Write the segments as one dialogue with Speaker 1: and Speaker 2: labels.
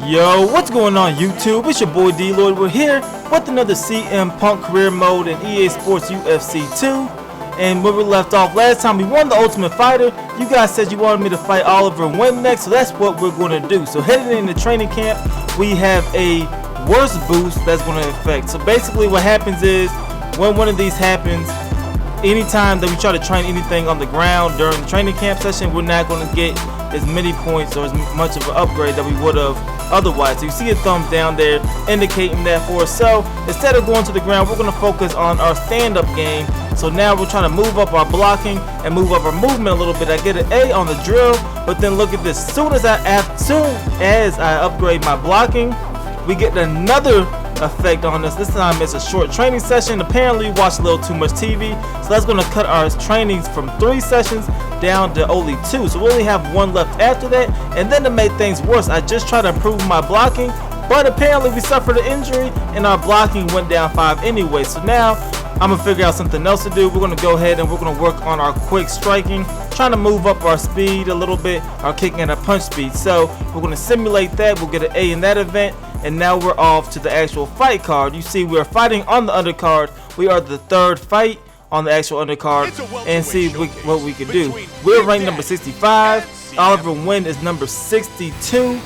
Speaker 1: Yo, what's going on YouTube? It's your boy DLloyd. We're here with another CM Punk career mode in EA Sports UFC 2. And where we left off last time, we won the Ultimate Fighter. You guys said you wanted me to fight Oliver and win next, so that's what we're going to do. So heading into training camp, we have a worse boost that's going to affect. So basically what happens is, when one of these happens, anytime that we try to train anything on the ground during the training camp session, we're not going to get as many points or as much of an upgrade that we would have otherwise. So you see a thumbs down there indicating that for us. So instead of going to the ground, we're going to focus on our stand-up game. So now we're trying to move up our blocking and move up our movement a little bit. I get an A on the drill, but then look at this. As soon as I upgrade my blocking, we get another effect on this. This time it's a short training session. Apparently we watched a little too much TV, so that's going to cut our trainings from 3 sessions down to only 2. So we only have 1 left after that. And then to make things worse, I just tried to improve my blocking, but apparently we suffered an injury and our blocking went down 5 anyway. So now I'm gonna figure out something else to do. We're gonna go ahead and we're gonna work on our quick striking, trying to move up our speed a little bit, our kicking and our punch speed. So we're gonna simulate that. We'll get an A in that event. And now we're off to the actual fight card. You see we're fighting on the undercard. We are the 3rd fight on the actual undercard, and see what we can do. We're ranked number 65. Oliver Wynn is number 62.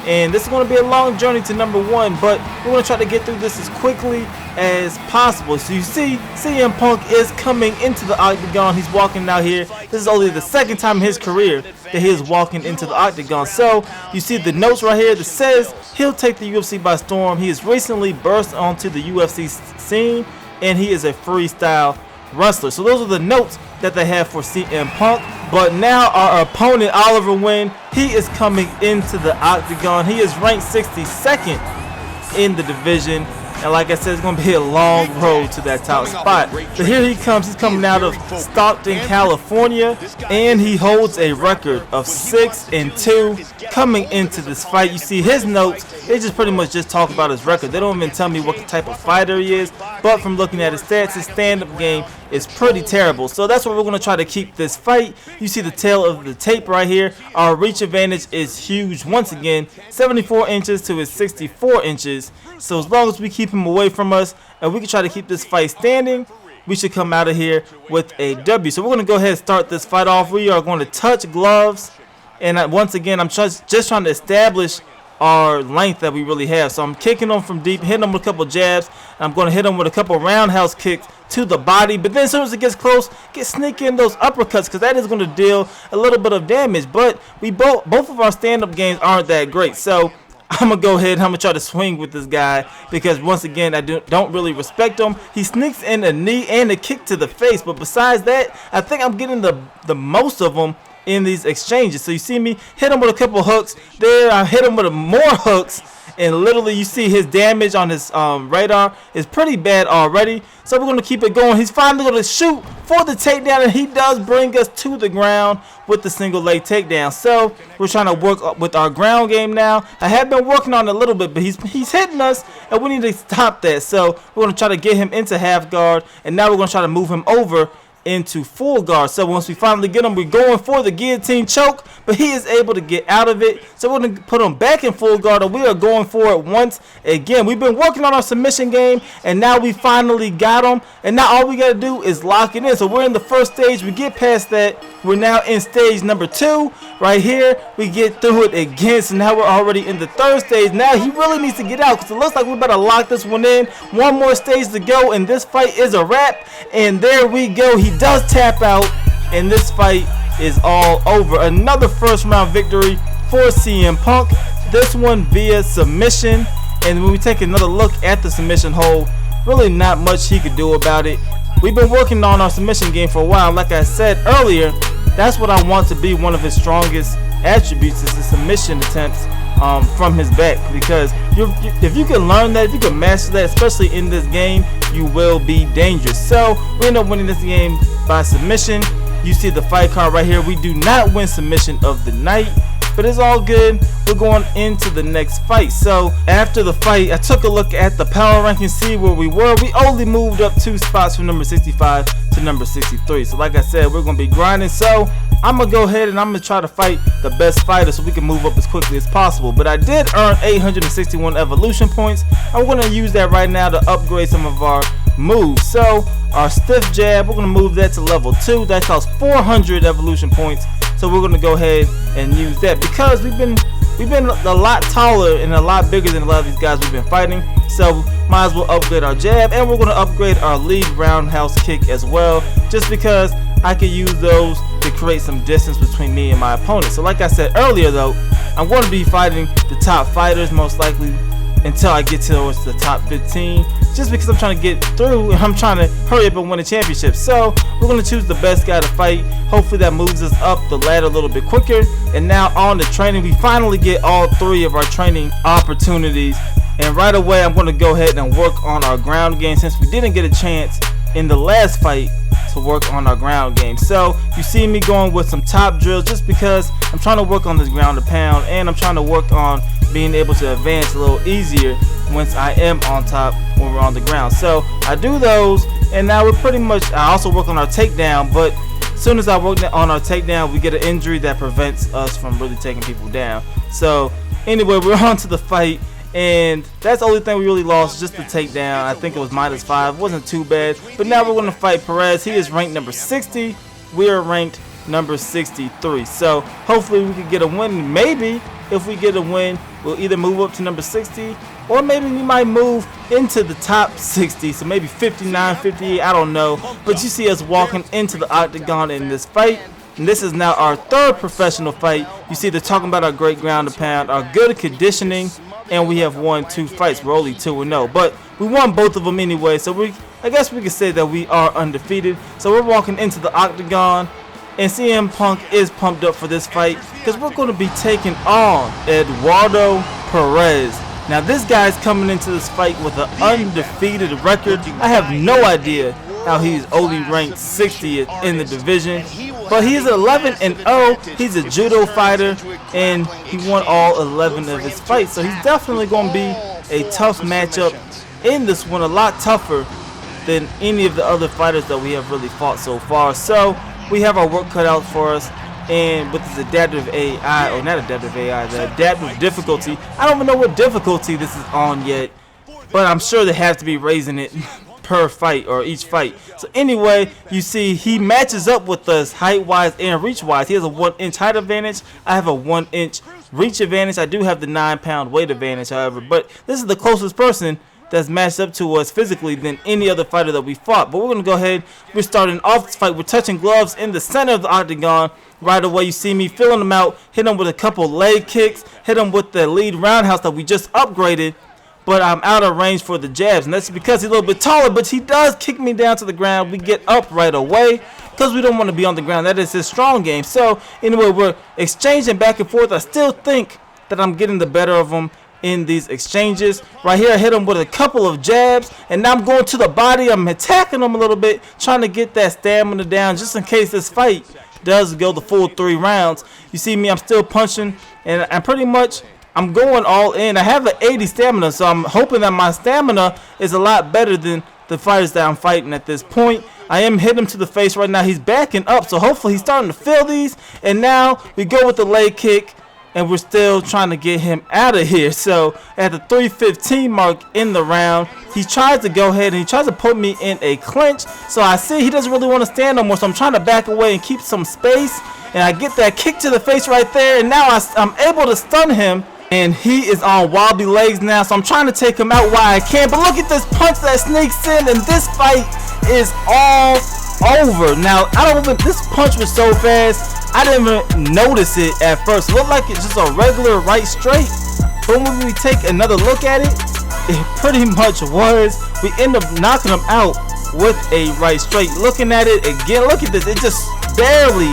Speaker 1: And this is going to be a long journey to number 1, but we're going to try to get through this as quickly as possible. So you see CM Punk is coming into the octagon. He's walking out here. This is only the 2nd time in his career that he is walking into the octagon. So you see the notes right here that says he'll take the UFC by storm. He has recently burst onto the UFC scene, and he is a freestyle wrestler. So those are the notes that they have for CM Punk. But now our opponent, Oliver Wynn, he is coming into the octagon. He is ranked 62nd in the division. And like I said, it's going to be a long road to that top spot. But here he comes. He's coming out of Stockton, California. And he holds a record of 6-2 coming into this fight. You see his notes, they just pretty much just talk about his record. They don't even tell me what type of fighter he is. But from looking at his stats, his stand-up game is pretty terrible. So that's what we're going to try to keep this fight. You see the tail of the tape right here. Our reach advantage is huge once again. 74 inches to his 64 inches. So as long as we keep him away from us and we can try to keep this fight standing, we should come out of here with a W. So we're going to go ahead and start this fight off. We are going to touch gloves. And once again, I'm just trying to establish our length that we really have. So I'm kicking them from deep, hitting them with a couple jabs. And I'm going to hit them with a couple roundhouse kicks to the body. But then as soon as it gets close, sneak in those uppercuts, because that is going to deal a little bit of damage. But we both of our stand-up games aren't that great. So I'm going to go ahead and I'm going to try to swing with this guy, because once again, I don't really respect him. He sneaks in a knee and a kick to the face. But besides that, I think I'm getting the most of them in these exchanges. So you see me hit him with a couple hooks. There, I hit him with more hooks. And literally, you see his damage on his radar is pretty bad already. So we're going to keep it going. He's finally going to shoot for the takedown, and he does bring us to the ground with the single leg takedown. So we're trying to work with our ground game now. I have been working on it a little bit, but he's hitting us, and we need to stop that. So we're going to try to get him into half guard, and now we're going to try to move him over into full guard. So once we finally get him, we're going for the guillotine choke, but he is able to get out of it. So we're going to put him back in full guard, and we are going for it once again. We've been working on our submission game, and now we finally got him, and now all we got to do is lock it in. So we're in the first stage. We get past that. We're now in stage number 2 right here. We get through it again, so now we're already in the 3rd stage. Now he really needs to get out, because it looks like we better lock this one in. One more stage to go, and this fight is a wrap. And there we go. He does tap out, and this fight is all over. Another first round victory for CM Punk, this one via submission. And when we take another look at the submission hold, really not much he could do about it. We've been working on our submission game for a while. Like I said earlier, that's what I want to be one of his strongest attributes, is the submission attempts from his back. Because if you can learn that, if you can master that, especially in this game, you will be dangerous. So we end up winning this game by submission. You see the fight card right here. We do not win submission of the night. but it's all good. We're going into the next fight. So after the fight, I took a look at the power ranking, see where we were. We only moved up 2 spots from number 65 to number 63. So like I said, we're going to be grinding. So I'm going to go ahead and I'm going to try to fight the best fighter so we can move up as quickly as possible. But I did earn 861 evolution points. I'm going to use that right now to upgrade some of our moves. So our stiff jab, we're going to move that to level 2. That costs 400 evolution points. So we're going to go ahead and use that because we've been a lot taller and a lot bigger than a lot of these guys we've been fighting. So might as well upgrade our jab, and we're going to upgrade our lead roundhouse kick as well, just because I can use those to create some distance between me and my opponent. So like I said earlier though, I'm going to be fighting the top fighters most likely until I get towards the top 15, just because I'm trying to get through and I'm trying to hurry up and win a championship. So we're going to choose the best guy to fight. Hopefully that moves us up the ladder a little bit quicker. And now on to training, we finally get all 3 of our training opportunities, and right away I'm going to go ahead and work on our ground game, since we didn't get a chance in the last fight to work on our ground game. So you see me going with some top drills just because I'm trying to work on this ground and pound, and I'm trying to work on being able to advance a little easier once I am on top when we're on the ground. So I do those, and now we're pretty much, I also work on our takedown, but as soon as I work on our takedown, we get an injury that prevents us from really taking people down. So anyway, we're on to the fight, and that's the only thing we really lost, just the takedown. I think it was -5, wasn't too bad. But now we're going to fight Perez. He is ranked number 60. We are ranked number 63. So hopefully we can get a win. Maybe if we get a win, we'll either move up to number 60, or maybe we might move into the top 60. So maybe 59, 58, I don't know. But you see us walking into the octagon in this fight. And this is now our 3rd professional fight. You see they're talking about our great ground and pound, our good conditioning, and we have won 2 fights. We're only 2-0, but we won both of them anyway. So I guess we could say that we are undefeated. So we're walking into the octagon, and CM Punk is pumped up for this fight because we're going to be taking on Eduardo Perez. Now this guy's coming into this fight with an undefeated record. I have no idea how he's only ranked 60th in the division, but he's 11-0. He's a judo fighter, and he won all 11 of his fights. So he's definitely going to be a tough matchup in this one, a lot tougher than any of the other fighters that we have really fought so far. So we have our work cut out for us, and with this adaptive AI, or not adaptive AI, the adaptive difficulty, I don't even know what difficulty this is on yet, but I'm sure they have to be raising it per fight or each fight. So anyway, you see he matches up with us height-wise and reach-wise. He has a 1-inch height advantage. I have a 1-inch reach advantage. I do have the 9-pound weight advantage, however, but this is the closest person that's matched up to us physically than any other fighter that we fought. But we're going to go ahead. We're starting off this fight. We're touching gloves in the center of the octagon. Right away, you see me filling him out, hit him with a couple leg kicks, hit him with the lead roundhouse that we just upgraded, but I'm out of range for the jabs, and that's because he's a little bit taller, but he does kick me down to the ground. We get up right away because we don't want to be on the ground. That is his strong game. So anyway, we're exchanging back and forth. I still think that I'm getting the better of him in these exchanges. Right here, I hit him with a couple of jabs, and now I'm going to the body. I'm attacking him a little bit, trying to get that stamina down just in case this fight does go the full 3 rounds. You see me, I'm still punching, and I'm going all in. I have an 80 stamina, so I'm hoping that my stamina is a lot better than the fighters that I'm fighting at this point. I am hitting him to the face right now. He's backing up, so hopefully he's starting to feel these. And now we go with the leg kick, and we're still trying to get him out of here. So at the 3:15 mark in the round, he tries to go ahead and he tries to put me in a clinch. So I see he doesn't really want to stand no more, so I'm trying to back away and keep some space. And I get that kick to the face right there, and now I'm able to stun him. And he is on wobbly legs now, so I'm trying to take him out while I can. But look at this punch that sneaks in, and this fight is all over. Now, this punch was so fast, I didn't even notice it at first. It looked like it's just a regular right straight, but when we take another look at it, it pretty much was. We end up knocking him out with a right straight. Looking at it again, look at this. It just barely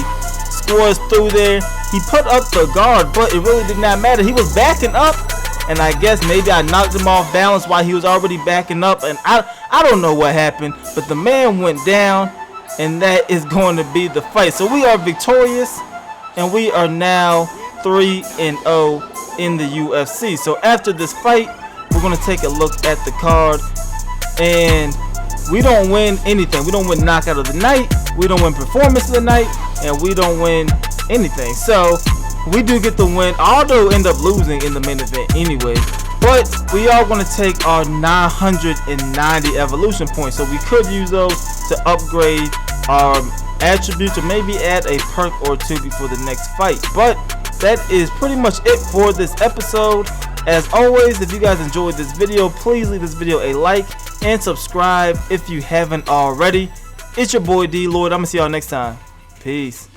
Speaker 1: scores through there. He put up the guard, but it really did not matter. He was backing up, and I guess maybe I knocked him off balance while he was already backing up, and I don't know what happened, but the man went down, and that is going to be the fight. So we are victorious, and we are now 3-0 in the UFC. So after this fight, we're gonna take a look at the card, and we don't win anything. We don't win knockout of the night, we don't win performance of the night, and we don't win anything. So we do get the win, although end up losing in the main event anyway. But we are going to take our 990 evolution points, so we could use those to upgrade our attributes, or maybe add a perk or two before the next fight. But that is pretty much it for this episode. As always, if you guys enjoyed this video, please leave this video a like and subscribe if you haven't already. It's your boy DLloyd. I'm gonna see y'all next time. Peace.